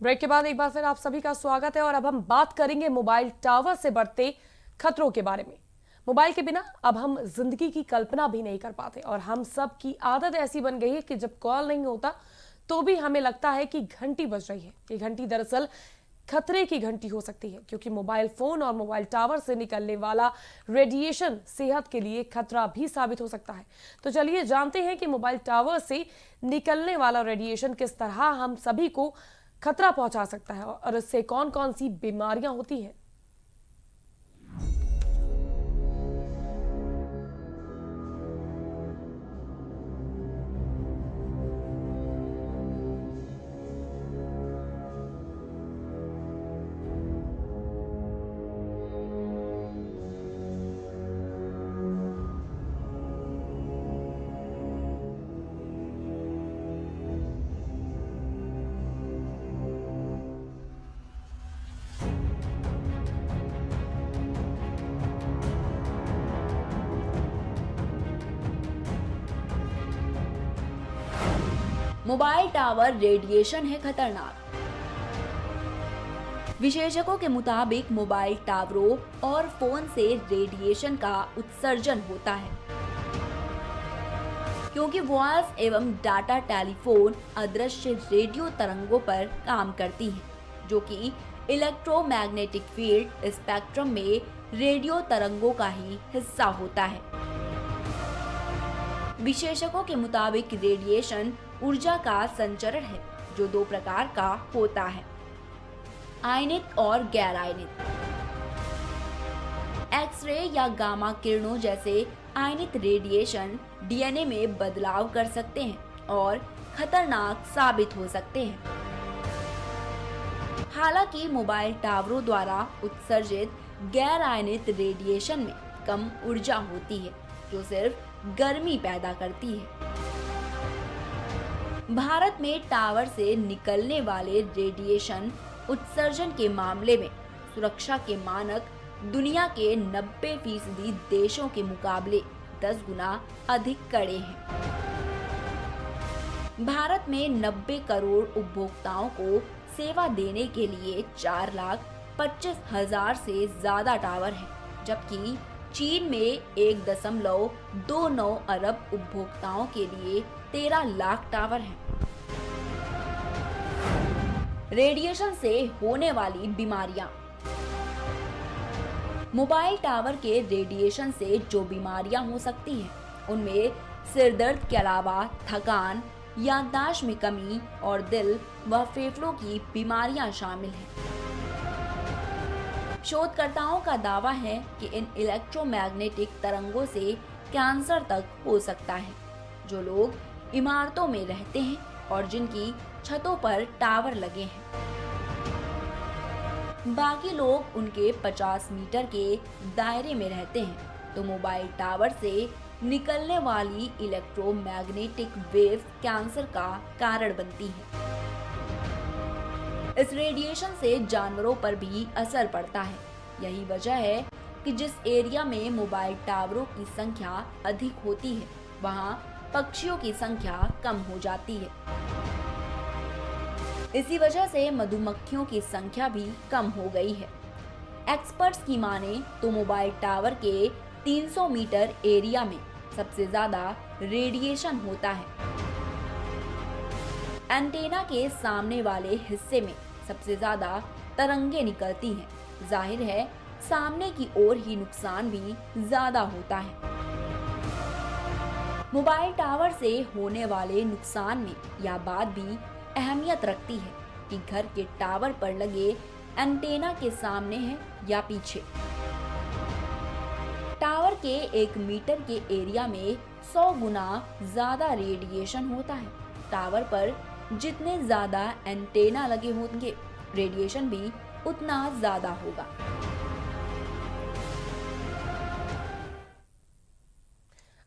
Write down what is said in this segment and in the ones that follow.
Break के बाद एक बार फिर आप सभी का स्वागत है और अब हम बात करेंगे मोबाइल टावर से बढ़ते खतरों के बारे में। मोबाइल के बिना अब हम जिंदगी की कल्पना भी नहीं कर पाते और हम सब की आदत ऐसी बन गई है कि जब कॉल नहीं होता तो भी हमें लगता है कि घंटी बज रही है। ये घंटी दरअसल खतरे की घंटी हो सकती है क्योंकि मोबाइल फोन और मोबाइल टावर से निकलने वाला रेडिएशन सेहत के लिए खतरा भी साबित हो सकता है। तो चलिए जानते हैं कि मोबाइल टावर से निकलने वाला रेडिएशन किस तरह हम सभी को खतरा पहुंचा सकता है और इससे कौन कौन सी बीमारियां होती हैं। मोबाइल टावर रेडिएशन है खतरनाक। विशेषज्ञों के मुताबिक मोबाइल टावरों और फोन से रेडिएशन का उत्सर्जन होता है क्योंकि वॉइस एवं डाटा टेलीफोन अदृश्य रेडियो तरंगों पर काम करती हैं, जो कि इलेक्ट्रोमैग्नेटिक फील्ड स्पेक्ट्रम में रेडियो तरंगों का ही हिस्सा होता है। विशेषज्ञों के मुताबिक रेडिएशन ऊर्जा का संचरण है जो दो प्रकार का होता है, आयनित और गैर आयनित। एक्सरे या गामा किरणों जैसे आयनित रेडिएशन डीएनए में बदलाव कर सकते हैं और खतरनाक साबित हो सकते हैं। हालांकि मोबाइल टावरों द्वारा उत्सर्जित गैर आयनित रेडिएशन में कम ऊर्जा होती है जो सिर्फ गर्मी पैदा करती है। भारत में टावर से निकलने वाले रेडिएशन उत्सर्जन के मामले में सुरक्षा के मानक दुनिया के 90% देशों के मुकाबले 10 गुना अधिक कड़े हैं। भारत में 90 करोड़ उपभोक्ताओं को सेवा देने के लिए 4,25,000 से ज्यादा टावर हैं, जबकि चीन में 1.29 अरब उपभोक्ताओं के लिए 13 लाख टावर हैं। रेडिएशन से होने वाली बीमारियां। मोबाइल टावर के रेडिएशन से जो बीमारियां हो सकती हैं, उनमें सिर दर्द के अलावा थकान, याददाश्त में कमी और दिल व फेफड़ों की बीमारियां शामिल हैं। शोधकर्ताओं का दावा है कि इन इलेक्ट्रोमैग्नेटिक तरंगों से कैंसर तक हो सकता है। जो लोग इमारतों में रहते हैं और जिनकी छतों पर टावर लगे हैं, बाकी लोग उनके 50 मीटर के दायरे में रहते हैं, तो मोबाइल टावर से निकलने वाली इलेक्ट्रोमैग्नेटिक वेव कैंसर का कारण बनती है। इस रेडिएशन से जानवरों पर भी असर पड़ता है। यही वजह है कि जिस एरिया में मोबाइल टावरों की संख्या अधिक होती है, वहां पक्षियों की संख्या कम हो जाती है। इसी वजह से मधुमक्खियों की संख्या भी कम हो गई है। एक्सपर्ट्स की माने तो मोबाइल टावर के 300 मीटर एरिया में सबसे ज्यादा रेडिएशन होता है। एंटेना के सामने वाले हिस्से में सबसे ज्यादा तरंगे निकलती हैं। जाहिर है सामने की ओर ही नुकसान भी ज्यादा होता है। मोबाइल टावर से होने वाले नुकसान में यह बात भी अहमियत रखती है कि घर के टावर पर लगे एंटेना के सामने है या पीछे। टावर के 1 मीटर के एरिया में 100 गुना ज्यादा रेडिएशन होता है। टावर पर जितने ज्यादा एंटेना लगे होंगे, रेडिएशन भी उतना ज्यादा होगा।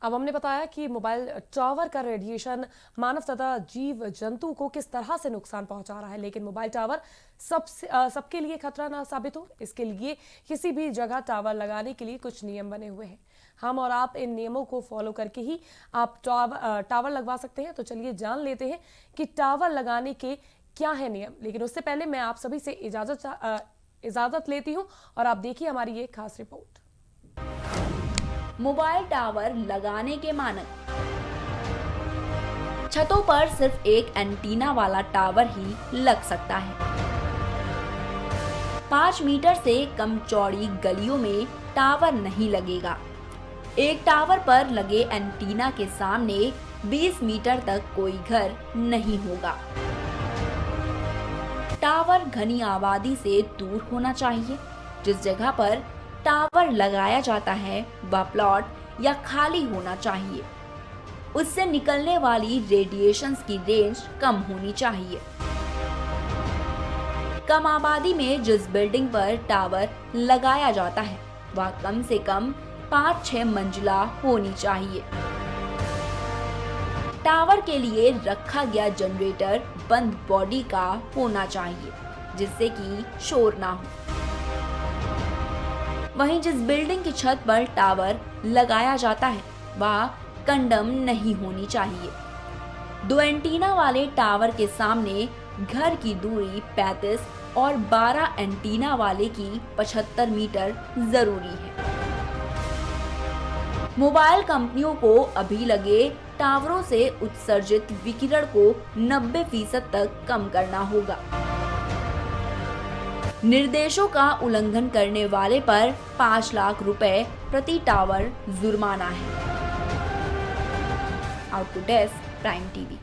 अब हमने बताया कि मोबाइल टावर का रेडिएशन मानव तथा जीव जंतु को किस तरह से नुकसान पहुंचा रहा है, लेकिन मोबाइल टावर सबके लिए खतरा ना साबित हो, इसके लिए किसी भी जगह टावर लगाने के लिए कुछ नियम बने हुए हैं। हम और आप इन नियमों को फॉलो करके ही आप टावर लगवा सकते हैं। तो चलिए जान लेते हैं कि टावर लगाने के क्या है नियम। लेकिन उससे पहले मैं आप सभी से इजाजत लेती हूं और आप देखिए हमारी ये खास रिपोर्ट। मोबाइल टावर लगाने के मानक। छतों पर सिर्फ एक एंटीना वाला टावर ही लग सकता है। 5 मीटर से कम चौड़ी गलियों में टावर नहीं लगेगा। एक टावर पर लगे एंटीना के सामने 20 मीटर तक कोई घर नहीं होगा। टावर घनी आबादी से दूर होना चाहिए। जिस जगह पर टावर लगाया जाता है वह प्लॉट या खाली होना चाहिए। उससे निकलने वाली रेडिएशंस की रेंज कम होनी चाहिए। कम आबादी में जिस बिल्डिंग पर टावर लगाया जाता है वह कम से कम 5-6 मंजिला होनी चाहिए। टावर के लिए रखा गया जनरेटर बंद बॉडी का होना चाहिए जिससे कि शोर ना हो। वहीं जिस बिल्डिंग की छत पर टावर लगाया जाता है वह कंडम नहीं होनी चाहिए। 2 एंटीना वाले टावर के सामने घर की दूरी 35 और 12 एंटीना वाले की 75 मीटर जरूरी है। मोबाइल कंपनियों को अभी लगे टावरों से उत्सर्जित विकिरण को 90% तक कम करना होगा। निर्देशों का उल्लंघन करने वाले पर 5 लाख रुपए प्रति टावर जुर्माना है। Output desk, prime TV.